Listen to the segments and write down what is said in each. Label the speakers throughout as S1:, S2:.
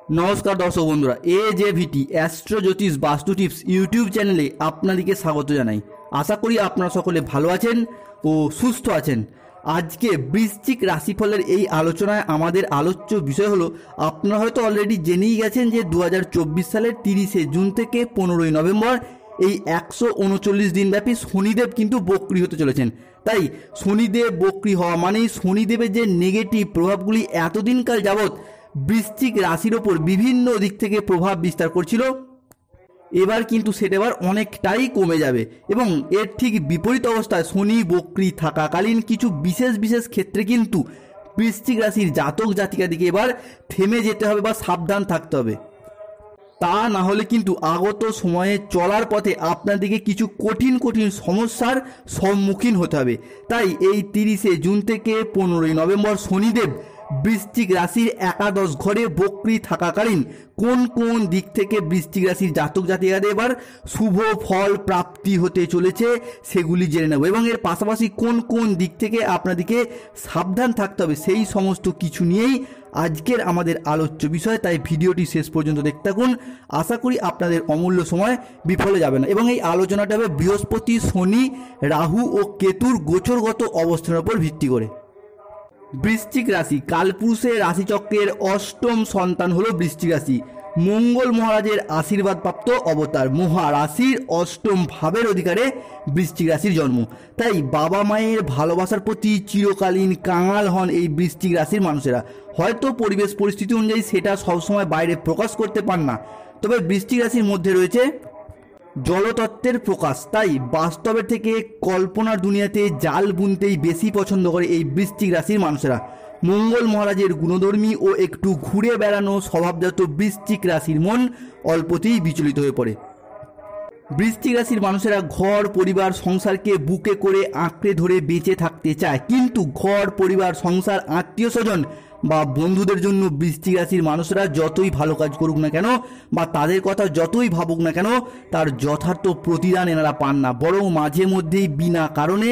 S1: নমস্কার দর্শক বন্ধুরা, AJVT অ্যাস্ট্রো জ্যোতিষ বাস্তু টিপস ইউটিউব চ্যানেলে আপনাদেরকে স্বাগত জানাই। আশা করি আপনারা সকলে ভালো আছেন ও সুস্থ আছেন। আজকে বৃশ্চিক রাশিফলের এই আলোচনায় আমাদের আলোচ্য বিষয় হলো, আপনারা হয়তো অলরেডি জেনেই গেছেন যে 2024 সালের 30শে জুন থেকে 15ই নভেম্বর এই 139 দিনব্যাপী শনিদেব কিন্তু বক্রী হতে চলেছেন। তাই শনিদেব বক্রী হওয়া মানেই শনিদেবের যে নেগেটিভ প্রভাবগুলি এতদিনকাল যাবৎ বৃশ্চিক রাশির ওপর বিভিন্ন দিক থেকে প্রভাব বিস্তার করছিল, এবার কিন্তু সেটা এবার অনেকটাই কমে যাবে। এবং এর ঠিক বিপরীত অবস্থায় শনি বক্রী থাকাকালীন কিছু বিশেষ বিশেষ ক্ষেত্রে কিন্তু বৃশ্চিক রাশির জাতক জাতিকাদিকে এবার থেমে যেতে হবে বা সাবধান থাকতে হবে। তা না হলে কিন্তু আগত সময়ে চলার পথে আপনাদেরকে কিছু কঠিন কঠিন সমস্যার সম্মুখীন হতে হবে। তাই এই 30শে জুন থেকে 15ই নভেম্বর শনিদেব বৃশ্চিক রাশির একাদশ ঘরে বক্রী থাকাকালীন কোন কোন দিক থেকে বৃশ্চিক রাশির জাতক জাতিকাদের এবার শুভ ফল প্রাপ্তি হতে চলেছে সেগুলি জেনে নেব, এবং এর পাশাপাশি কোন কোন দিক থেকে আপনাদেরকে সাবধান থাকতে হবে সেই সমস্ত কিছু নিয়েই আজকের আমাদের আলোচ্য বিষয়। তাই ভিডিওটি শেষ পর্যন্ত দেখতে থাকুন। আশা করি আপনাদের অমূল্য সময় বিফলে যাবে না। এবং এই আলোচনাটা হবে বৃহস্পতি, শনি, রাহু ও কেতুর গোচরগত অবস্থানের উপর ভিত্তি করে। বৃশ্চিক রাশি কালপুরুষের রাশিচক্রের অষ্টম সন্তান হলো বৃশ্চিক রাশি। মঙ্গল মহারাজের আশীর্বাদপ্রাপ্ত অবতার মহারাশির অষ্টম ভাবের অধিকারে বৃশ্চিক রাশির জন্ম। তাই বাবা মায়ের ভালোবাসার প্রতি চিরকালীন কাঙাল হন এই বৃশ্চিক রাশির মানুষেরা। হয়তো পরিবেশ পরিস্থিতি অনুযায়ী সেটা সবসময় বাইরে প্রকাশ করতে পান না, তবে বৃশ্চিক রাশির মধ্যে রয়েছে জলতত্ত্বের প্রকাশ। তাই বাস্তবের থেকে কল্পনার দুনিয়াতে জাল বুনতেই বেশি পছন্দ করে এই বৃশ্চিক রাশির মানুষেরা। মঙ্গল মহারাজের গুণধর্মী ও একটু ঘুরে বেড়ানো স্বভাবজাত বৃশ্চিক রাশির মন অল্পতেই বিচলিত হয়ে পড়ে। বৃশ্চিক রাশির মানুষেরা ঘর পরিবার সংসারকে বুকে করে আঁকড়ে ধরে বেঁচে থাকতে চায়, কিন্তু ঘর পরিবার সংসার আত্মীয় স্বজন বা বন্ধুদের জন্য বৃশ্চিক রাশির মানুষরা যতই ভালো কাজ করুক না কেন বা তাদের কথা যতই ভাবুক না কেন তার যথার্থ প্রতিদান এনারা পান না, বরং মাঝে মধ্যেই বিনা কারণে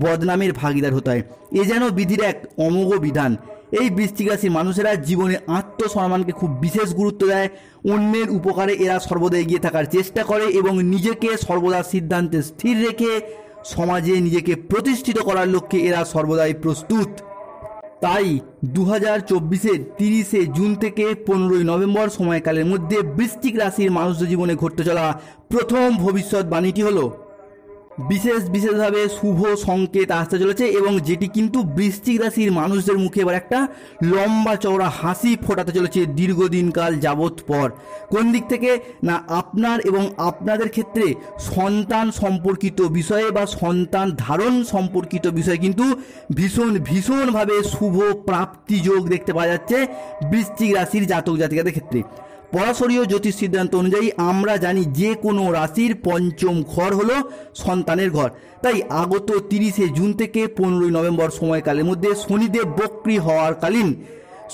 S1: বদনামের ভাগিদার হতে হয়। এ যেন বিধির এক অমোঘ বিধান। এই বৃশ্চিক রাশির মানুষেরা জীবনে আত্মসম্মানকে খুব বিশেষ গুরুত্ব দেয়। অন্যের উপকারে এরা সর্বদা এগিয়ে থাকার চেষ্টা করে এবং নিজেকে সর্বদা সিদ্ধান্তে স্থির রেখে সমাজে নিজেকে প্রতিষ্ঠিত করার লক্ষ্যে এরা সর্বদাই প্রস্তুত। তাই 2024-এর 30শে জুন থেকে 15ই নভেম্বর সময়কালের মধ্যে বৃশ্চিক রাশির মানুষদের জীবনে ঘটতে চলা প্রথম ভবিষ্যৎবাণীটি হলো বিশেষভাবে শুভ সংকেত আসতে চলেছে, এবং যেটি কিন্তু বৃশ্চিক রাশির মানুষদের মুখে এবার একটা লম্বা চওড়া হাসি ফোটাতে চলেছে দীর্ঘদিনকাল যাবৎ পর। কোন দিক থেকে না, আপনার এবং আপনাদের ক্ষেত্রে সন্তান সম্পর্কিত বিষয়ে বা সন্তান ধারণ সম্পর্কিত বিষয়ে কিন্তু ভীষণভাবে শুভ প্রাপ্তি যোগ দেখতে পাওয়া যাচ্ছে বৃশ্চিক রাশির জাতক জাতিকাদের ক্ষেত্রে। পরাশরীয় জ্যোতিষ সিদ্ধান্ত অনুযায়ী আমরা জানি যে কোনো রাশির পঞ্চম ঘর হলো সন্তানের ঘর। তাই আগত 30শে জুন থেকে 15ই নভেম্বর সময়কালের মধ্যে শনিদেব বক্রী হওয়ার কালীন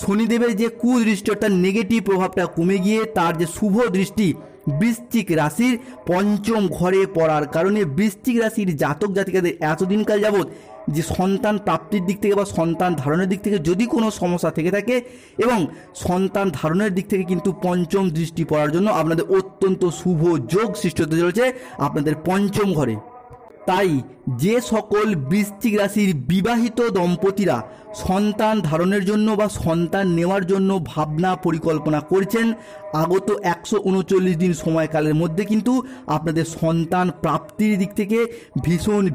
S1: শনিদেবের যে কুদৃষ্টি অর্থাৎ নেগেটিভ প্রভাবটা কমে গিয়ে তার যে শুভ দৃষ্টি বৃশ্চিক রাশির পঞ্চম ঘরে পড়ার কারণে বৃশ্চিক রাশির জাতক জাতিকাদের এতদিনকাল যাবৎ যে সন্তান প্রাপ্তির দিক থেকে বা সন্তান ধারণের দিক থেকে যদি কোনো সমস্যা থেকে থাকে, এবং সন্তান ধারণের দিক থেকে কিন্তু পঞ্চম দৃষ্টি পড়ার জন্য আপনাদের অত্যন্ত শুভ যোগ সৃষ্টি হতে চলেছে আপনাদের পঞ্চম ঘরে। তাই যে সকল বৃশ্চিক রাশির বিবাহিত দম্পতিরা সন্তান ধারণের জন্য বা সন্তান নেওয়ার জন্য ভাবনা পরিকল্পনা করছেন, আগত 139 দিন সময়কালের মধ্যে কিন্তু আপনাদের সন্তান প্রাপ্তির দিক থেকে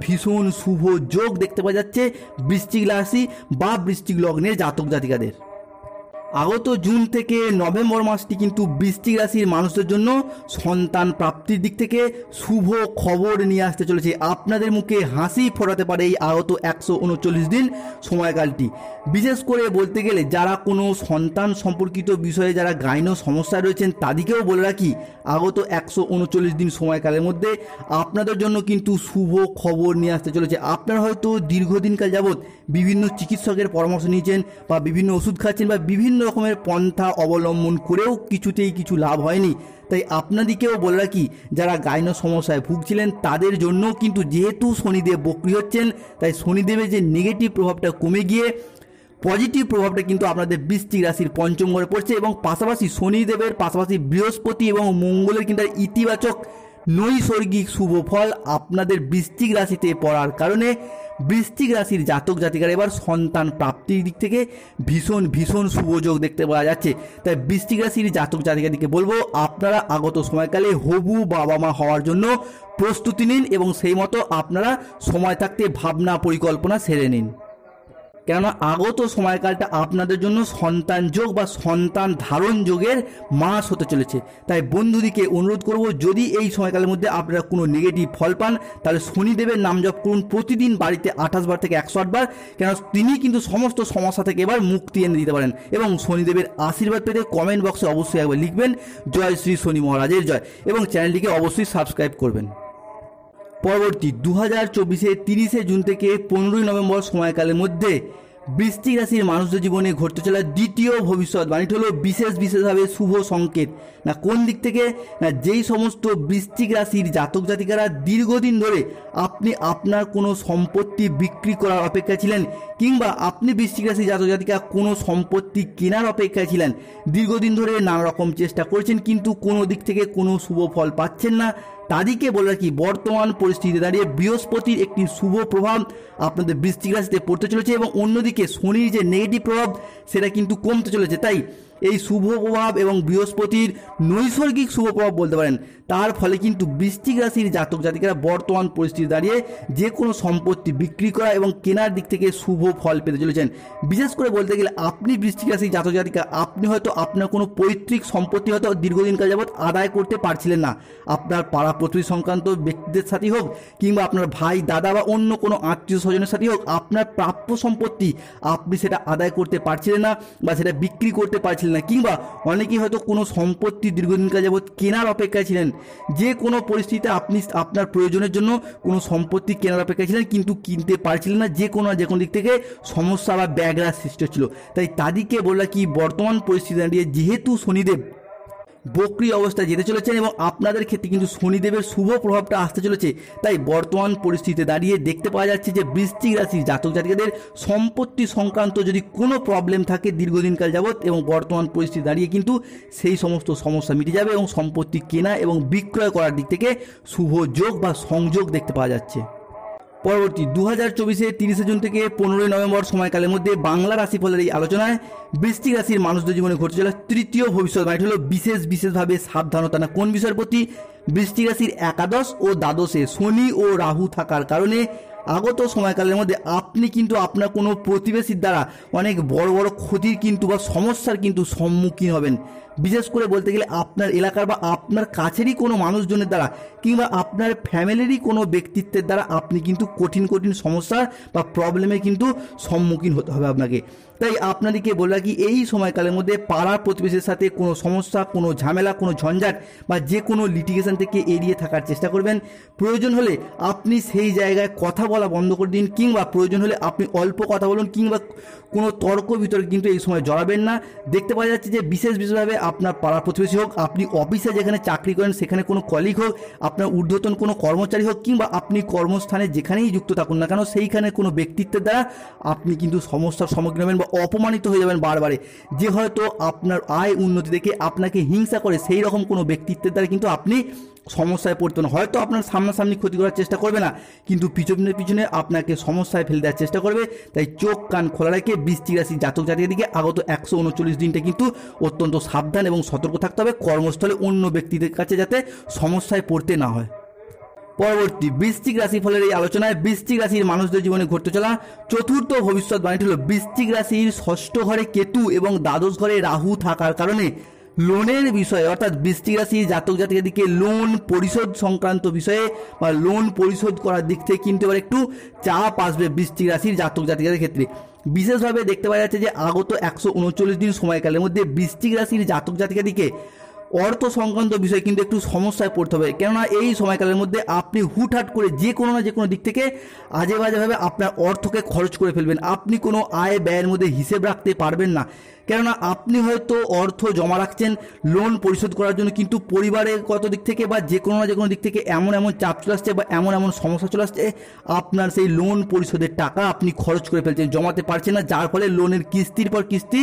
S1: ভীষণ শুভ যোগ দেখতে পাওয়া যাচ্ছে বৃশ্চিক রাশি বা বৃশ্চিক লগ্নের জাতক জাতিকাদের। আগত জুন থেকে নভেম্বর মাসটি কিন্তু বৃশ্চিক রাশির মানুষদের জন্য সন্তান প্রাপ্তির দিক থেকে শুভ খবর নিয়ে আসতে চলেছে। আপনাদের মুখে হাসি ফোটাতে পারে এই আগত 139 দিন সময়কালটি। বিশেষ করে বলতে গেলে যারা কোনো সন্তান সম্পর্কিত বিষয়ে যারা গাইন সমস্যায় রয়েছেন তাদেরকেও বলে রাখি, আগত 139 দিন সময়কালের মধ্যে আপনাদের জন্য কিন্তু শুভ খবর নিয়ে আসতে চলেছে। আপনারা হয়তো দীর্ঘদিনকাল যাবৎ বিভিন্ন চিকিৎসকের পরামর্শ নিয়েছেন বা বিভিন্ন ওষুধ খাচ্ছেন বা বিভিন্ন রকমের পন্থা অবলম্বন করেও কিছুতেই কিছু লাভ হয়নি। তাই আপনাদেরকেও বলে রাখি, যারা গাইন সমস্যায় ভুগছিলেন তাদের জন্য কিন্তু যেহেতু শনিদেব বক্রী হচ্ছেন, তাই শনিদেবের যে নেগেটিভ প্রভাবটা কমে গিয়ে পজিটিভ প্রভাবটা কিন্তু আপনাদের বৃশ্চিক রাশির পঞ্চম ঘরে পড়ছে এবং পাশাপাশি শনিদেবের পাশাপাশি বৃহস্পতি এবং মঙ্গলের কিন্তু ইতিবাচক নৈসর্গিক শুভ ফল আপনাদের বৃশ্চিক রাশিতে পড়ার কারণে বৃশ্চিক রাশির জাতক জাতিকারা এবার সন্তান প্রাপ্তির দিক থেকে ভীষণ ভীষণ শুভযোগ দেখতে পাওয়া যাচ্ছে। তাই বৃশ্চিক রাশির জাতক জাতিকাদিকে বলবো আপনারা আগত সময়কালে হবু বাবা মা হওয়ার জন্য প্রস্তুতি নিন এবং সেই মতো আপনারা সময় থাকতে ভাবনা পরিকল্পনা সেরে নিন, কেননা আগত সময়কালটা আপনাদের জন্য সন্তান যোগ বা সন্তান ধারণ যোগের মাস হতে চলেছে। তাই বন্ধুদিকে অনুরোধ করব, যদি এই সময়কালের মধ্যে আপনারা কোনো নেগেটিভ ফল পান তাহলে শনিদেবের নাম জপ করুন প্রতিদিন বাড়িতে 28 বার থেকে 108 বার, কেন তিনি কিন্তু সমস্ত সমস্যা থেকে এবার মুক্তি এনে দিতে পারেন। এবং শনিদেবের আশীর্বাদ পেতে কমেন্ট বক্সে অবশ্যই একবার লিখবেন জয় শ্রী শনি মহারাজের জয়, এবং চ্যানেলটিকে অবশ্যই সাবস্ক্রাইব করবেন। পরবর্তী 2024 30 জুন থেকে 15 নভেম্বর সময়কালের মধ্যে বৃশ্চিক রাশির মানুষদের জীবনে ঘটতে চলা দ্বিতীয় ভবিষ্যৎবাণীটি হলো বিশেষভাবে শুভ সংকেত। না কোন দিক থেকে? না যেই সমস্ত বৃশ্চিক রাশির জাতক জাতিকারা দীর্ঘদিন ধরে আপনি আপনার কোনো সম্পত্তি বিক্রি করার অপেক্ষায় ছিলেন, কিংবা আপনি বৃশ্চিক রাশির জাতক জাতিকা কোনো সম্পত্তি কেনার অপেক্ষায় ছিলেন, দীর্ঘদিন ধরে নানা রকম চেষ্টা করছেন কিন্তু কোনো দিক থেকে কোনো শুভ ফল পাচ্ছেন না, তাদেরকে বলে রাখি বর্তমান পরিস্থিতিতে দাঁড়িয়ে বৃহস্পতির একটি শুভ প্রভাব আপনাদের বৃশ্চিক রাশিতে পড়তে চলেছে এবং অন্যদিকে শনির যে নেগেটিভ প্রভাব সেটা কিন্তু কমতে চলেছে। তাই এই শুভ প্রভাব এবং বৃহস্পতির নৈসর্গিক শুভ প্রভাব বলতে পারেন, তার ফলে কিন্তু বৃশ্চিক রাশির জাতক জাতিকারা বর্তমান পরিস্থিতি দাঁড়িয়ে যে কোনো সম্পত্তি বিক্রি করা এবং কেনার দিক থেকে শুভ ফল পেতে চলেছেন। বিশেষ করে বলতে গেলে আপনি বৃশ্চিক রাশির জাতক জাতিকা, আপনি হয়তো আপনার কোনো পৈতৃক সম্পত্তি হয়তো দীর্ঘদিনকাল যাবৎ আদায় করতে পারছিলেন না, আপনার পাড়া প্রতিবেশী সংক্রান্ত ব্যক্তিদের সাথে হোক কিংবা আপনার ভাই দাদা বা অন্য কোনো আত্মীয় স্বজনের সাথে হোক, আপনার প্রাপ্য সম্পত্তি আপনি সেটা আদায় করতে পারছিলেন না বা সেটা বিক্রি করতে পারছিলেন না, কিংবা অনেকেই হয়তো কোনো সম্পত্তি দীর্ঘদিনকাল যাবৎ কেনার অপেক্ষায় ছিলেন, যে কোনো পরিস্থিতিতে আপনি আপনার প্রয়োজনের জন্য কোনো সম্পত্তি কেনার অপেক্ষায় ছিলেন কিন্তু কিনতে পারছিলেন না, যে কোনো দিক থেকে সমস্যা বা ব্যাঘাত সৃষ্টি হচ্ছিল। তাই তাদেরকে বললা কি বর্তমান পরিস্থিতি দাঁড়িয়ে যেহেতু শনিদেব বক্রি অবস্থায় যেতে চলেছেন এবং আপনাদের ক্ষেত্রে কিন্তু শনিদেবের শুভ প্রভাবটা আসতে চলেছে, তাই বর্তমান পরিস্থিতিতে দাঁড়িয়ে দেখতে পাওয়া যাচ্ছে যে বৃশ্চিক রাশির জাতক জাতিকাদের সম্পত্তি সংক্রান্ত যদি কোনো প্রবলেম থাকে দীর্ঘদিনকাল যাবৎ, এবং বর্তমান পরিস্থিতি দাঁড়িয়ে কিন্তু সেই সমস্ত সমস্যা মিটে যাবে এবং সম্পত্তি কেনা এবং বিক্রয় করার দিক থেকে শুভ যোগ বা সংযোগ দেখতে পাওয়া যাচ্ছে। পরবর্তী 2024 30 জুন থেকে 15 নভেম্বর সময়কালের মধ্যে বাংলা রাশিফলের এই আলোচনায় বৃশ্চিক রাশির মানুষদের জীবনে ঘটতে চলা তৃতীয় ভবিষ্যৎবাণীটি হলো বিশেষভাবে সাবধানতা। না কোন বিষয়ের প্রতি? বৃশ্চিক রাশির একাদশ ও দ্বাদশে শনি ও রাহু থাকার কারণে আগত সময়কালের মধ্যে আপনি কিন্তু আপনার কোনো প্রতিবেশীর দ্বারা অনেক বড় বড় ক্ষতির কিন্তু বা সমস্যার কিন্তু সম্মুখীন হবেন। বিশেষ করে বলতে গেলে আপনার এলাকার বা আপনার কাছেরই কোনো মানুষজনের দ্বারা কিংবা আপনার ফ্যামিলিরই কোনো ব্যক্তিত্বের দ্বারা আপনি কিন্তু কঠিন সমস্যার বা প্রবলেমের কিন্তু সম্মুখীন হতে হবে আপনাকে। তাই আপনাদেরকে বলে রাখি এই সময়কালের মধ্যে পাড়ার প্রতিবেশীর সাথে কোনো সমস্যা, কোনো ঝামেলা, কোনো ঝঞ্ঝাট বা যে কোনো লিটিগেশন থেকে এড়িয়ে থাকার চেষ্টা করবেন। প্রয়োজন হলে আপনি সেই জায়গায় কথা বলা বন্ধ করে দিন, কিংবা প্রয়োজন হলে আপনি অল্প কথা বলুন, কিংবা কোনো তর্ক বিতর্কে কিন্তু এই সময় জড়াবেন না। দেখতে পাওয়া যাচ্ছে যে বিশেষভাবে আপনার পাড়া প্রতিবেশী হোক, আপনি অফিসে যেখানে চাকরি করেন সেখানে কোনো কলিগ হোক, আপনার ঊর্ধ্বতন কোনো কর্মচারী হোক, কিংবা আপনি কর্মস্থানে যেখানেই যুক্ত থাকুন না কেন সেইখানে কোনো ব্যক্তিত্বের দ্বারা আপনি কিন্তু সমস্যার সম্মুখীন হবেন বা অপমানিত হয়ে যাবেন বারবারে। যে হয়তো আপনার আয় উন্নতি দেখে আপনাকে হিংসা করে সেই রকম কোনো ব্যক্তিত্বের দ্বারা কিন্তু আপনি সমস্যায় পড়তে না। হয়তো আপনার সামনাসামনি ক্ষতি করার চেষ্টা করবে না, কিন্তু পিছনে আপনাকে সমস্যায় ফেলে দেওয়ার চেষ্টা করবে। তাই চোখ কান খোলা রেখে বৃশ্চিক রাশি জাতক জাতিকার দিকে আগত 139 দিনটা কিন্তু অত্যন্ত সাবধান এবং সতর্ক থাকতে হবে, কর্মস্থলে অন্য ব্যক্তিদের কাছে যাতে সমস্যায় পড়তে না হয়। পরবর্তী বৃশ্চিক রাশি ফলের এই আলোচনায় বৃশ্চিক রাশির মানুষদের জীবনে ঘটতে চলা চতুর্থ ভবিষ্যৎবাণীটি হল বৃশ্চিক রাশির ষষ্ঠ ঘরে কেতু এবং দ্বাদশ ঘরে রাহু থাকার কারণে লোনের বিষয়ে, অর্থাৎ বৃশ্চিক রাশির জাতক জাতিকার দিকে লোন পরিশোধ সংক্রান্ত বিষয়ে বা লোন পরিশোধ করার দিক থেকে কিন্তু এবার একটু চাপ আসবে বৃশ্চিক রাশির জাতক জাতিকাদের ক্ষেত্রে। বিশেষভাবে দেখতে পাওয়া যাচ্ছে যে আগত 139 দিন সময়কালের মধ্যে বৃশ্চিক রাশির জাতক জাতিকাদিকে অর্থ সংক্রান্ত বিষয়ে কিন্তু একটু সমস্যায় পড়তে হবে, কেননা এই সময়কালের মধ্যে আপনি হুটহাট করে যে কোনো না যে কোনো দিক থেকে আজে বাজেভাবে আপনার অর্থকে খরচ করে ফেলবেন। আপনি কোনো আয় ব্যয়ের মধ্যে হিসেব রাখতে পারবেন না, কেননা আপনি হয়তো অর্থ জমা রাখছেন লোন পরিশোধ করার জন্য, কিন্তু পরিবারের কত দিক থেকে বা যে কোনো না যে কোনো দিক থেকে এমন এমন চাপ চলে আসছে বা এমন এমন সমস্যা চলে আসছে, আপনার সেই লোন পরিশোধের টাকা আপনি খরচ করে ফেলছেন, জমাতে পারছেন না, যার ফলে লোনের কিস্তির পর কিস্তি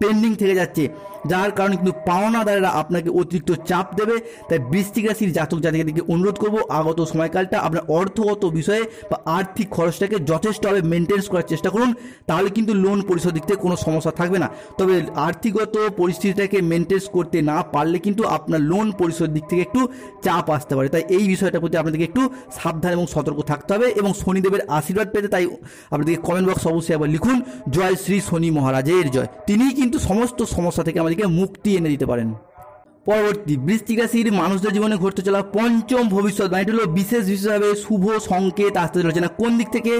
S1: পেন্ডিং থেকে যাচ্ছে, যার কারণে কিন্তু পাওনাদারেরা আপনাকে অতিরিক্ত চাপ দেবে। তাই বৃশ্চিক রাশির জাতক জাতিকাদেরকে অনুরোধ করব, আগত সময়কালটা আপনার অর্থগত বিষয়ে বা আর্থিক খরচটাকে যথেষ্টভাবে মেনটেন্স করার চেষ্টা করুন, তাহলে কিন্তু লোন পরিশোধ দিক থেকে কোনো সমস্যা থাকবে না। তবে আর্থিকগত পরিস্থিতিটাকে মেনটেন্স করতে না পারলে কিন্তু আপনার লোন পরিশোধ দিক থেকে একটু চাপ আসতে পারে। তাই এই বিষয়টার প্রতি আপনাদেরকে একটু সাবধান এবং সতর্ক থাকতে হবে। এবং শনিদেবের আশীর্বাদ পেতে তাই আপনাদেরকে কমেন্ট বক্স অবশ্যই আবার লিখুন, জয় শ্রী শনি মহারাজের জয়। তিনি কিন্তু সমস্ত সমস্যা থেকে আমাদেরকে মুক্তি এনে দিতে পারেন। পরবর্তী বৃশ্চিক রাশির মানুষদের জীবনে ঘটতে চলা পঞ্চম ভবিষ্যৎবাণী হলো বিশেষভাবে শুভ সংকেত আসতে চলেছে না। কোন দিক থেকে?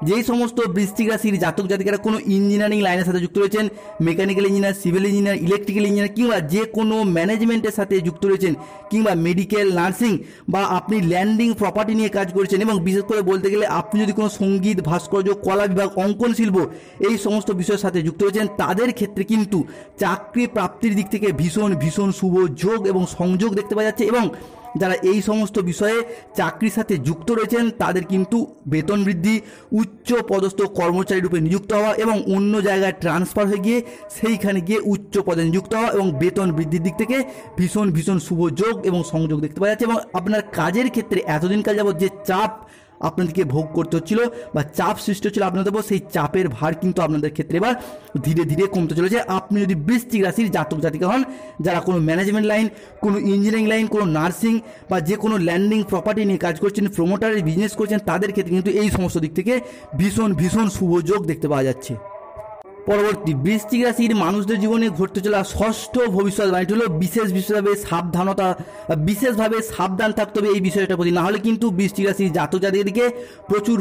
S1: যেই সমস্ত বৃশ্চিক রাশির জাতক জাতিকারা কোনো ইঞ্জিনিয়ারিং লাইনের সাথে যুক্ত রয়েছেন, mechanical engineer, civil engineer, electrical engineer, কিংবা যে কোনো ম্যানেজমেন্টের সাথে যুক্ত রয়েছেন, কিংবা মেডিকেল, নার্সিং, বা আপনি ল্যান্ডিং প্রপার্টি নিয়ে কাজ করছেন, এবং বিশেষ করে বলতে গেলে আপনি যদি কোনো সঙ্গীত, ভাস্কর্য, কলা বিভাগ, অঙ্কন শিল্প এই সমস্ত বিষয়ের সাথে যুক্ত রয়েছেন, তাদের ক্ষেত্রে কিন্তু চাকরি প্রাপ্তির দিক থেকে ভীষণ ভীষণ শুভ যোগ এবং সংযোগ দেখতে পাওয়া যাচ্ছে। এবং যারা এই সমস্ত বিষয়ে চাকরির সাথে যুক্ত রয়েছেন তাদের কিন্তু বেতন বৃদ্ধি, উচ্চ পদস্থ কর্মচারী রূপে নিযুক্ত হওয়া এবং অন্য জায়গায় ট্রান্সফার হয়ে গিয়ে সেইখানে গিয়ে উচ্চ পদে নিযুক্ত হওয়া এবং বেতন বৃদ্ধির দিক থেকে ভীষণ ভীষণ শুভ যোগ এবং সংযোগ দেখতে পাওয়া যাচ্ছে। এবং আপনার কাজের ক্ষেত্রে এতদিনকাল যাবত যে চাপ আপনাদেরকে ভোগ করতে হচ্ছিল বা চাপ সৃষ্টি হচ্ছিল আপনাদের উপর, সেই চাপের ভার কিন্তু আপনাদের ক্ষেত্রে এবার ধীরে ধীরে কমতে চলেছে। আপনি যদি বৃশ্চিক রাশির জাতক জাতিকা হন, যারা কোনো ম্যানেজমেন্ট লাইন, কোনো ইঞ্জিনিয়ারিং লাইন, কোনো নার্সিং বা যে কোনো ল্যান্ডিং প্রপার্টি নিয়ে কাজ করছেন, প্রমোটারের বিজনেস করছেন, তাদের ক্ষেত্রে কিন্তু এই সমস্ত দিক থেকে ভীষণ ভীষণ শুভ যোগ দেখতে পাওয়া যাচ্ছে। পরবর্তী বৃশ্চিক রাশির মানুষদের জীবনে ঘটতে চলা ষষ্ঠ ভবিষ্যৎবাণীটি হলো বিশেষভাবে সাবধান থাকতে হবে এই বিষয়টার প্রতি, না হলে কিন্তু বৃশ্চিক রাশির জাতক জাতিকাদেরকে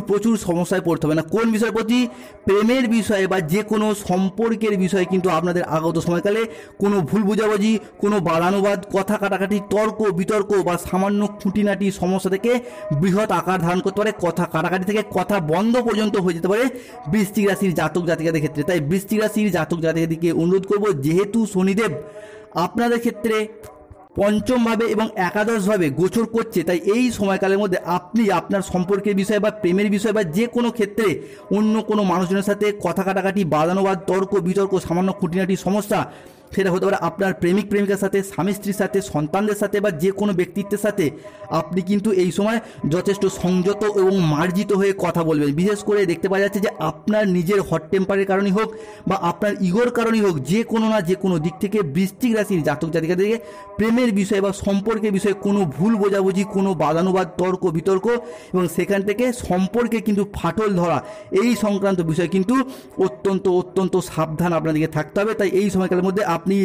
S1: প্রচুর সমস্যায় পড়তে হবে না। কোন বিষয়ের প্রতি? প্রেমের বিষয়ে বা যে কোনো সম্পর্কের বিষয়ে কিন্তু আপনাদের আগত সময়কালে কোনো ভুল বোঝাবুঝি, কোনো বাদানুবাদ, কথা কাটাকাটি, তর্ক বিতর্ক বা সামান্য খুঁটিনাটি সমস্যা থেকে বৃহৎ আকার ধারণ করতে পারে। কথা কাটাকাটি থেকে কথা বন্ধ পর্যন্ত হয়ে যেতে পারে বৃশ্চিক রাশির জাতক জাতিকাদের ক্ষেত্রে। তাই বৃশ্চিক রাশির জাতক জাতিকাদেরকে অনুরোধ করব, যেহেতু শনিদেব আপনাদের ক্ষেত্রে পঞ্চমভাবে এবং একাদশভাবে গোচর করছে, তাই এই সময়কালের মধ্যে আপনি আপনার সম্পর্কের বিষয়ে বা প্রেমের বিষয়ে বা যে কোনো ক্ষেত্রে অন্য কোনো মানুষজনের সাথে কথা কাটাকাটি, বাদানুবাদ, তর্ক বিতর্ক, সামান্য খুঁটিনাটি সমস্যা, সেটা হতে পারে আপনার প্রেমিক প্রেমিকার সাথে, স্বামী স্ত্রীর সাথে, সন্তানদের সাথে বা যে কোনো ব্যক্তিত্বের সাথে, আপনি কিন্তু এই সময় যথেষ্ট সংযত এবং মার্জিত হয়ে কথা বলবেন। বিশেষ করে দেখতে পাওয়া যাচ্ছে যে আপনার নিজের হট টেম্পারের কারণেই হোক বা আপনার ইগোর কারণেই হোক, যে কোনো না যে কোনো দিক থেকে বৃশ্চিক রাশির জাতক জাতিকাদেরকে প্রেমের বিষয়ে বা সম্পর্কের বিষয়ে কোনো ভুল বোঝাবুঝি, কোনো বাদানুবাদ, তর্ক বিতর্ক এবং সেখান থেকে সম্পর্কে কিন্তু ফাটল ধরা, এই সংক্রান্ত বিষয় কিন্তু অত্যন্ত সাবধান আপনাদেরকে থাকতে হবে। তাই এই সময়কালের মধ্যে আপনি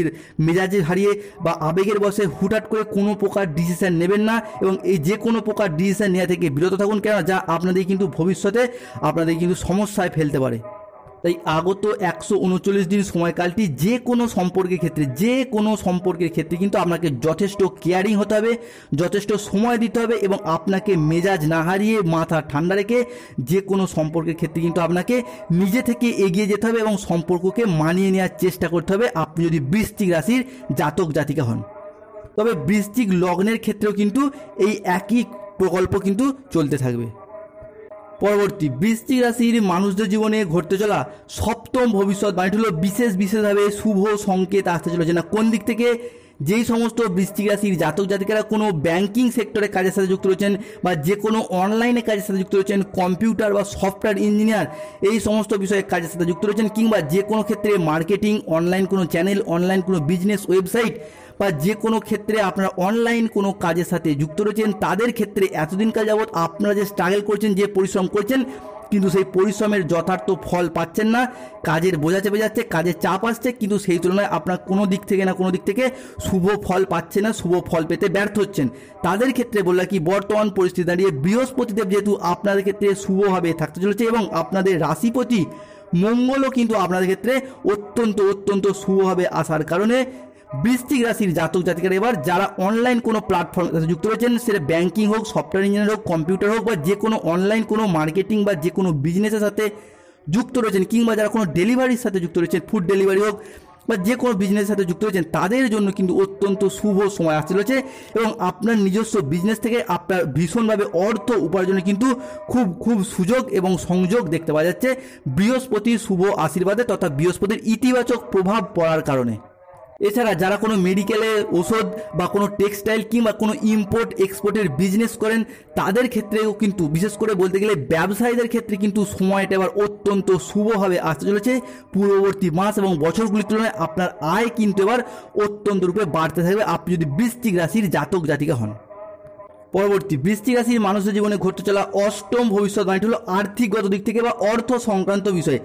S1: মেজাজে হারিয়ে বা আবেগের বশে হুটহাট করে কোনো প্রকার ডিসিশন নেবেন না এবং এই যে কোনো প্রকার ডিসিশন নেওয়া থেকে বিরত থাকুন, কেন যা আপনাদের কিন্তু ভবিষ্যতে আপনাদের কিন্তু সমস্যায় ফেলতে পারে। তাই আগত 139 দিন সময়কালটি যে কোনো সম্পর্কের ক্ষেত্রে কিন্তু আপনাকে যথেষ্ট কেয়ারিং হতে হবে, যথেষ্ট সময় দিতে হবে এবং আপনাকে মেজাজ না হারিয়ে মাথা ঠান্ডা রেখে যে কোনো সম্পর্কের ক্ষেত্রে কিন্তু আপনাকে নিজে থেকে এগিয়ে যেতে হবে এবং সম্পর্ককে মানিয়ে নেওয়ার চেষ্টা করতে হবে, আপনি যদি বৃশ্চিক রাশির জাতক জাতিকা হন। তবে বৃশ্চিক লগ্নের ক্ষেত্রেও কিন্তু এই একই প্রকল্প কিন্তু চলতে থাকবে। পরবর্তী বৃশ্চিক রাশির মানুষদের জীবনে ঘটতে চলা সপ্তম ভবিষ্যৎবাণীটি হলো বিশেষভাবে শুভ সংকেত আসতে চলেছে না। কোন দিক থেকে? যেই সমস্ত বৃশ্চিক রাশির জাতক জাতিকারা কোনো ব্যাংকিং সেক্টরে কাজের সাথে যুক্ত রয়েছেন বা যে কোনো অনলাইনে কাজের সাথে যুক্ত রয়েছেন, কম্পিউটার বা সফটওয়্যার ইঞ্জিনিয়ার এই সমস্ত বিষয়ে কাজের সাথে যুক্ত রয়েছেন, কিংবা যে কোনো ক্ষেত্রে মার্কেটিং, অনলাইন কোনো চ্যানেল, অনলাইন কোনো বিজনেস ওয়েবসাইট বা যে কোনো ক্ষেত্রে আপনারা অনলাইন কোনো কাজের সাথে যুক্ত রয়েছেন, তাদের ক্ষেত্রে এতদিনকাল যাবৎ আপনারা যে স্ট্রাগল করছেন, যে পরিশ্রম করছেন, কিন্তু সেই পরিশ্রমের যথার্থ ফল পাচ্ছেন না, কাজের বোঝা চেপে যাচ্ছে, কাজের চাপ আসছে, কিন্তু সেই তুলনায় আপনার কোনো দিক থেকে শুভ ফল পাচ্ছে না, শুভ ফল পেতে ব্যর্থ হচ্ছেন। তাদের ক্ষেত্রে বললাম কি, বর্তমান পরিস্থিতি দাঁড়িয়ে বৃহস্পতিদেব যেহেতু আপনাদের ক্ষেত্রে শুভভাবে থাকতে চলেছে এবং আপনাদের রাশিপতি মঙ্গলও কিন্তু আপনাদের ক্ষেত্রে অত্যন্ত শুভভাবে আসার কারণে বৃশ্চিক রাশির জাতক জাতিকারা এবার যারা অনলাইন কোনো প্ল্যাটফর্মের সাথে যুক্ত রয়েছেন, সেটা ব্যাংকিং হোক, সফটওয়্যার ইঞ্জিনিয়ার হোক, কম্পিউটার হোক, বা যে কোনো অনলাইন কোনো মার্কেটিং বা যে কোনো বিজনেসের সাথে যুক্ত রয়েছেন, কিংবা যারা কোনো ডেলিভারির সাথে যুক্ত রয়েছেন, ফুড ডেলিভারি হোক বা যে কোনো বিজনেসের সাথে যুক্ত রয়েছেন, তাদের জন্য কিন্তু অত্যন্ত শুভ সময় আসতে চলেছে এবং আপনার নিজস্ব বিজনেস থেকে আপনার ভীষণভাবে অর্থ উপার্জনে কিন্তু খুব সুযোগ এবং সংযোগ দেখতে পাওয়া যাচ্ছে বৃহস্পতির শুভ আশীর্বাদে তথা বৃহস্পতির ইতিবাচক প্রভাব পড়ার কারণে। এছাড়া যারা কোনো মেডিকেলের ওষুধ বা কোনো টেক্সটাইল কিংবা কোনো ইম্পোর্ট এক্সপোর্টের বিজনেস করেন, তাদের ক্ষেত্রেও কিন্তু বিশেষ করে বলতে গেলে ব্যবসায়ীদের ক্ষেত্রে কিন্তু সময়টা এবার অত্যন্ত শুভভাবে আসতে চলেছে। পূর্ববর্তী মাস এবং বছরগুলির তুলনায় আপনার আয় কিন্তু এবার অত্যন্ত রূপে বাড়তে থাকবে আপনি যদি বৃশ্চিক রাশির জাতক জাতিকা হন। পরবর্তী বৃশ্চিক রাশির মানুষের জীবনে ঘটতে চলা অষ্টম ভবিষ্যৎবাণীটি হলো আর্থিকগত দিক থেকে বা অর্থ সংক্রান্ত বিষয়।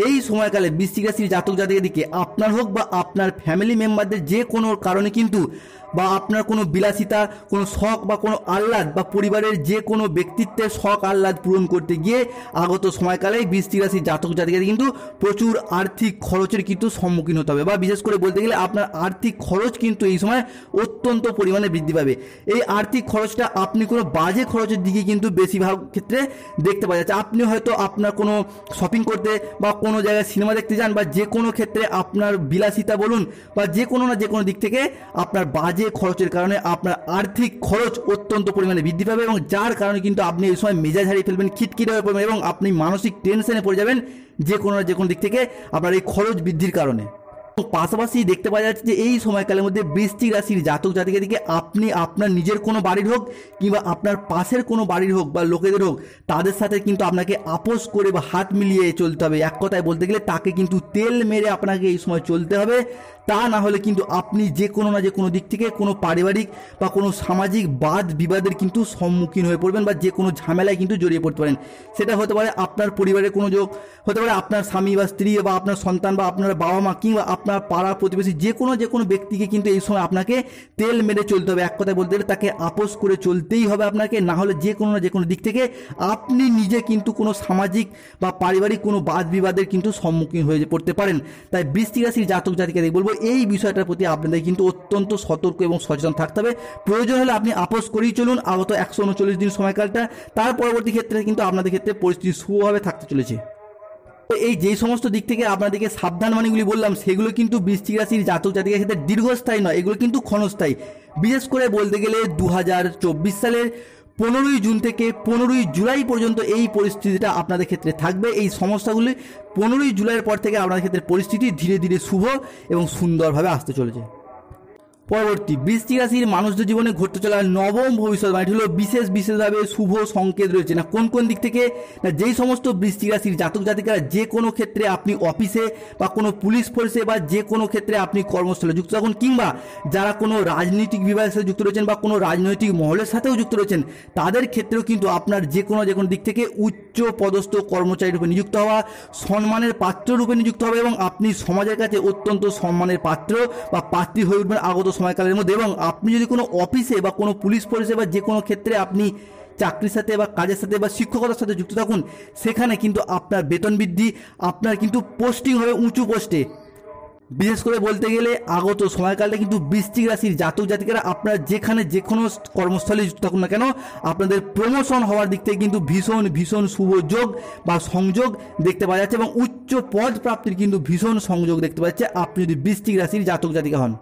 S1: এই সময়কালে বৃশ্চিক রাশির জাতক জাতিকের দিকে আপনার হোক বা আপনার ফ্যামিলি মেম্বারদের যে কোনো কারণে কিন্তু বা আপনার কোনো বিলাসিতা, কোনো শখ বা কোনো আহ্লাদ বা পরিবারের যে কোনো ব্যক্তিত্বের শখ আহ্লাদ পূরণ করতে গিয়ে আগত সময়কালে বৃশ্চিক রাশির জাতক জাতিকাদের কিন্তু প্রচুর আর্থিক খরচের কিন্তু সম্মুখীন হতে হবে, বা বিশেষ করে বলতে গেলে আপনার আর্থিক খরচ কিন্তু এই সময় অত্যন্ত পরিমাণে বৃদ্ধি পাবে। এই আর্থিক খরচটা আপনি কোনো বাজে খরচের দিকে কিন্তু বেশিরভাগ ক্ষেত্রে দেখতে পাওয়া যাচ্ছে। আপনি হয়তো আপনার কোনো শপিং করতে বা কোনো জায়গায় সিনেমা দেখতে যান বা যে কোনো ক্ষেত্রে আপনার বিলাসিতা বলুন বা যে কোনো না যে কোনো দিক থেকে আপনার বাজে খরচের কারণে আপনার আর্থিক খরচ অত্যন্ত পরিমাণে বৃদ্ধি পাবে এবং যার কারণে কিন্তু আপনি এই সময় মেজাজ হারিয়ে ফেলবেন, খিটখিটে হয়ে পড়বেন এবং আপনি মানসিক টেনশনে পড়ে যাবেন যে কোনো না যে কোনো দিক থেকে আপনার এই খরচ বৃদ্ধির কারণে। পাশাপাশি দেখতে পাওয়া যাচ্ছে যে এই সময়কালের মধ্যে বৃশ্চিক রাশির জাতক জাতিকার দিকে আপনি আপনার নিজের কোনো বাড়ির হোক কিংবা আপনার পাশের কোনো বাড়ির হোক বা লোকেদের হোক, তাদের সাথে কিন্তু আপনাকে আপোষ করে বা হাত মিলিয়ে চলতে হবে। এক কথায় বলতে গেলে তাকে কিন্তু তেল মেরে আপনাকে এই সময় চলতে হবে, তা না হলে কিন্তু আপনি যে কোনো না যে কোনো দিক থেকে কোনো পারিবারিক বা কোনো সামাজিক বাদ বিবাদের কিন্তু সম্মুখীন হয়ে পড়বেন বা যে কোনো ঝামেলায় কিন্তু জড়িয়ে পড়তে পারেন। সেটা হতে পারে আপনার পরিবারের কোনো যোগ, হতে পারে আপনার স্বামী বা স্ত্রী বা আপনার সন্তান বা আপনার বাবা মা কিংবা আপনার পাড়া প্রতিবেশী যে কোনো ব্যক্তিকে কিন্তু এই সময় আপনাকে তেল মেরে চলতে হবে। এক কথায় বলতে গেলে তাকে আপোষ করে চলতেই হবে আপনাকে, না হলে যে কোনো না যে কোনো দিক থেকে আপনি নিজে কিন্তু কোনো সামাজিক বা পারিবারিক কোনো বাদ বিবাদের কিন্তু সম্মুখীন হয়ে পড়তে পারেন। তাই বৃশ্চিক রাশির জাতক জাতিকাদের বলবো এই বিষয়টার প্রতি আপনাদের কিন্তু অত্যন্ত সতর্ক এবং সচেতন থাকতে হবে। প্রয়োজন হলে আপনি আপোষ করেই চলুন আগত 139 দিন সময়কালটা, তার পরবর্তী ক্ষেত্রে কিন্তু আপনাদের ক্ষেত্রে পরিস্থিতি শুভভাবে থাকতে চলেছে। এই যেই সমস্ত দিক থেকে আপনাদেরকে সাবধানবাণীগুলি বললাম সেগুলো কিন্তু বৃশ্চিক রাশির জাতক জাতিকার ক্ষেত্রে দীর্ঘস্থায়ী নয়, এগুলো কিন্তু ক্ষণস্থায়ী। বিশেষ করে বলতে গেলে 2024 সালের 15ই জুন থেকে 15ই জুলাই পর্যন্ত এই পরিস্থিতিটা আপনাদের ক্ষেত্রে থাকবে। এই সমস্যাগুলি 15ই জুলাইয়ের পর থেকে আপনাদের ক্ষেত্রে পরিস্থিতি ধীরে ধীরে শুভ এবং সুন্দরভাবে আসতে চলেছে। পরবর্তী বৃশ্চিক রাশির মানুষদের জীবনে ঘটতে চলা নবম ভবিষ্যৎবাণীটি হলো বিশেষভাবে শুভ সংকেত রয়েছে। না কোন দিক থেকে, না যেই সমস্ত বৃশ্চিক রাশির জাতক জাতিকারা যে কোনো ক্ষেত্রে আপনি অফিসে বা কোনো পুলিশ ফোর্সে বা যে কোনো ক্ষেত্রে আপনি কর্মস্থলে যুক্ত থাকুন, কিংবা যারা কোনো রাজনৈতিক বিভাগের সাথে যুক্ত রয়েছেন বা কোনো রাজনৈতিক মহলের সাথেও যুক্ত রয়েছেন, তাদের ক্ষেত্রেও কিন্তু আপনার যে কোনো দিক থেকে উচ্চ পদস্থ কর্মচারী রূপে নিযুক্ত হওয়া, সম্মানের পাত্র রূপে নিযুক্ত হবে এবং আপনি সমাজের কাছে অত্যন্ত সম্মানের পাত্র বা পাত্রী হয়ে উঠবেন আগত সময়কালের মধ্যে। এবং আপনি যদি কোনো অফিসে বা কোনো পুলিশ ফোর্সে বা যে কোনো ক্ষেত্রে আপনি চাকরির সাথে বা কাজের সাথে বা শিক্ষকতার সাথে যুক্ত থাকুন, সেখানে কিন্তু আপনার বেতন বৃদ্ধি, আপনার কিন্তু পোস্টিং হবে উঁচু পোস্টে। বিশেষ করে বলতে গেলে আগত সময়কালটা কিন্তু বৃশ্চিক রাশির জাতক জাতিকারা আপনারা যেখানে যে কোনো কর্মস্থলে যুক্ত থাকুন না কেন, আপনাদের প্রমোশন হওয়ার দিক থেকে কিন্তু ভীষণ শুভ যোগ বা সংযোগ দেখতে পাওয়া যাচ্ছে এবং উচ্চ পদ প্রাপ্তির কিন্তু ভীষণ সংযোগ দেখতে পাওয়া যাচ্ছে আপনি যদি বৃশ্চিক রাশির জাতক জাতিকা হন।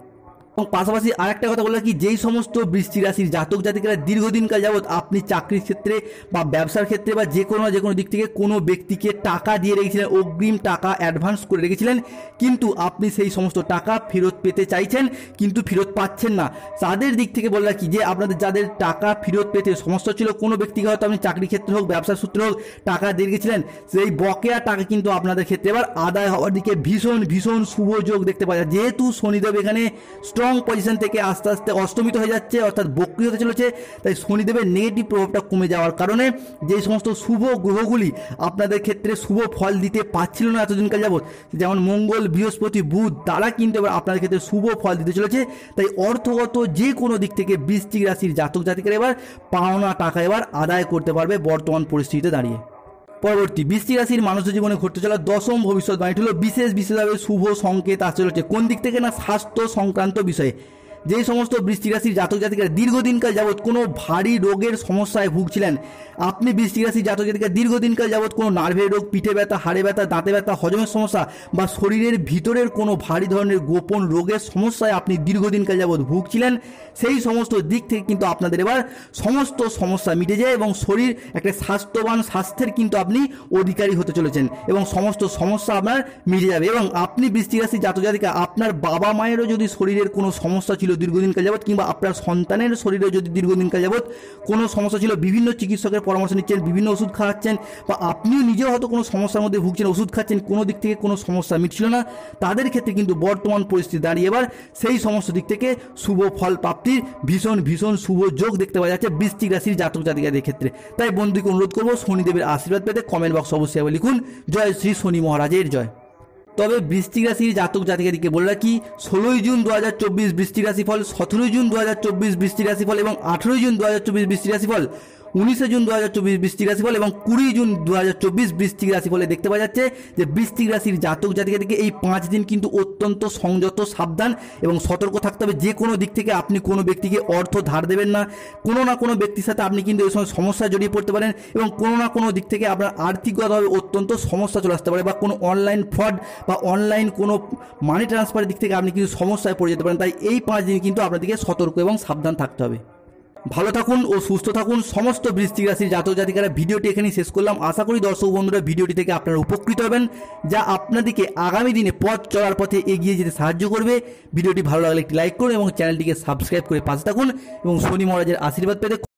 S1: এবং পাশাপাশি আরেকটা কথা বললাম কি, যেই সমস্ত বৃশ্চিক রাশির জাতক জাতিকারা দীর্ঘদিনকাল যাবৎ আপনি চাকরির ক্ষেত্রে বা ব্যবসার ক্ষেত্রে বা যে কোনো দিক থেকে কোনো ব্যক্তিকে টাকা দিয়ে রেখেছিলেন, অগ্রিম টাকা অ্যাডভান্স করে রেখেছিলেন, কিন্তু আপনি সেই সমস্ত টাকা ফেরত পেতে চাইছেন কিন্তু ফেরত পাচ্ছেন না, তাদের দিক থেকে বললাম কি যে আপনাদের যাদের টাকা ফেরত পেতে সমস্যা ছিল, কোনো ব্যক্তিকে হয়তো আপনি চাকরির ক্ষেত্রে হোক ব্যবসার সূত্রে হোক টাকা দিয়ে রেখেছিলেন, সেই বকেয়া টাকা কিন্তু আপনাদের ক্ষেত্রে এবার আদায় হওয়ার দিকে ভীষণ শুভ যোগ দেখতে পাওয়া যায়। যেহেতু শনিদেব এখানে স্ট্রং পজিশন থেকে আস্তে আস্তে অস্তমিত হয়ে যাচ্ছে, অর্থাৎ বক্রী হতে চলেছে, তাই শনিদেবের নেগেটিভ প্রভাবটা কমে যাওয়ার কারণে যে সমস্ত শুভ গ্রহগুলি আপনাদের ক্ষেত্রে শুভ ফল দিতে পারছিল না এতদিনকাল যাবৎ, যেমন মঙ্গল, বৃহস্পতি, বুধ, তারা কিন্তু এবার আপনাদের ক্ষেত্রে শুভ ফল দিতে চলেছে। তাই অর্থগত যে কোনো দিক থেকে বৃশ্চিক রাশির জাতক জাতিকারা এবার পাওনা টাকা এবার আদায় করতে পারবে বর্তমান পরিস্থিতিতে দাঁড়িয়ে। পরবর্তী বৃশ্চিক রাশির মানুষের জীবনে ঘটতে চলা দশম ভবিষ্যৎবাণীটি হলো বিশেষভাবে শুভ সংকেত আসতে চলেছে। কোন দিক থেকে না, স্বাস্থ্য সংক্রান্ত বিষয়ে। যেই সমস্ত বৃশ্চিক রাশির জাতক জাতিকারা দীর্ঘদিনকাল যাবৎ কোনো ভারী রোগের সমস্যায় ভুগছিলেন, আপনি বৃশ্চিক রাশির জাতক জাতিকা দীর্ঘদিনকাল যাবৎ কোনো নার্ভের রোগ, পিঠে ব্যথা, হাড়ে ব্যথা, দাঁতে ব্যথা, হজমের সমস্যা বা শরীরের ভিতরের কোনো ভারী ধরনের গোপন রোগের সমস্যায় আপনি দীর্ঘদিনকাল যাবৎ ভুগছিলেন, সেই সমস্ত দিক থেকে কিন্তু আপনাদের এবার সমস্ত সমস্যা মিটে যায় এবং শরীর একটা স্বাস্থ্যবান স্বাস্থ্যের কিন্তু আপনি অধিকারী হতে চলেছেন এবং সমস্ত সমস্যা আপনার মিটে যাবে। এবং আপনি বৃশ্চিক রাশির জাতক জাতিকা আপনার বাবা মায়েরও যদি শরীরের কোনো সমস্যা ছিল দীর্ঘদিনকাল যাবৎ, কিংবা আপনার সন্তানের শরীরে যদি দীর্ঘদিনকাল যাবৎ কোনো সমস্যা ছিল, বিভিন্ন চিকিৎসকের পরামর্শ নিচ্ছেন, বিভিন্ন ওষুধ খাওয়াচ্ছেন, বা আপনিও নিজেও হয়তো কোনো সমস্যার মধ্যে ভুগছেন, ওষুধ খাচ্ছেন, কোনো দিক থেকে কোনো সমস্যা মিটছিল না, তাদের ক্ষেত্রে কিন্তু বর্তমান পরিস্থিতি দাঁড়িয়ে এবার সেই সমস্ত দিক থেকে শুভ ফল প্রাপ্তির ভীষণ শুভ যোগ দেখতে পাওয়া যাচ্ছে বৃশ্চিক রাশির জাতক জাতিকাদের ক্ষেত্রে। তাই বন্ধুকে অনুরোধ করবো, শনিদেবের আশীর্বাদ পেতে কমেন্ট বক্স অবশ্যই আবার লিখুন জয় শ্রী শনি মহারাজের জয়। তবে বৃশ্চিক রাশির জাতক জাতিকাদিকে বলে রাখি, 16 জুন 2024 বৃশ্চিক রাশি ফল, 17 জুন 2024 বৃশ্চিক রাশি ফল এবং 18 জুন 2024 বৃশ্চিক রাশি ফল, 19 জুন 2024 বৃশ্চিক রাশি ফল এবং 20 জুন 2024 বৃশ্চিক রাশি ফলে দেখতে পাওয়া যাচ্ছে যে বৃশ্চিক রাশির জাতক জাতিকাদিকে এই 5 দিন কিন্তু অত্যন্ত সংযত, সাবধান এবং সতর্ক থাকতে হবে। যে কোনো দিক থেকে আপনি কোনো ব্যক্তিকে অর্থ ধার দেবেন না। কোনো না কোনো ব্যক্তির সাথে আপনি কিন্তু এই সময় সমস্যায় জড়িয়ে পড়তে পারেন এবং কোনো না কোনো দিক থেকে আপনার আর্থিকগতভাবে অত্যন্ত সমস্যা চলে আসতে পারে, বা কোনো অনলাইন ফ্রড বা অনলাইন কোনো মানি ট্রান্সফারের দিক থেকে আপনি কিন্তু সমস্যায় পড়ে যেতে পারেন। তাই এই 5 দিন কিন্তু আপনাদেরকে সতর্ক এবং সাবধান থাকতে হবে। ভালো থাকুন ও সুস্থ থাকুন সমস্ত বৃশ্চিক রাশির জাতক জাতিকারা। ভিডিওটি এখানেই শেষ করলাম। আশা করি দর্শক বন্ধুরা ভিডিওটি থেকে আপনারা উপকৃত হবেন, যা আপনাদেরকে আগামী দিনে পথ চলার পথে এগিয়ে যেতে সাহায্য করবে। ভিডিওটি ভালো লাগলে একটি লাইক করুন এবং চ্যানেলটিকে সাবস্ক্রাইব করে পাশে থাকুন এবং শনি মহারাজের আশীর্বাদ পেতে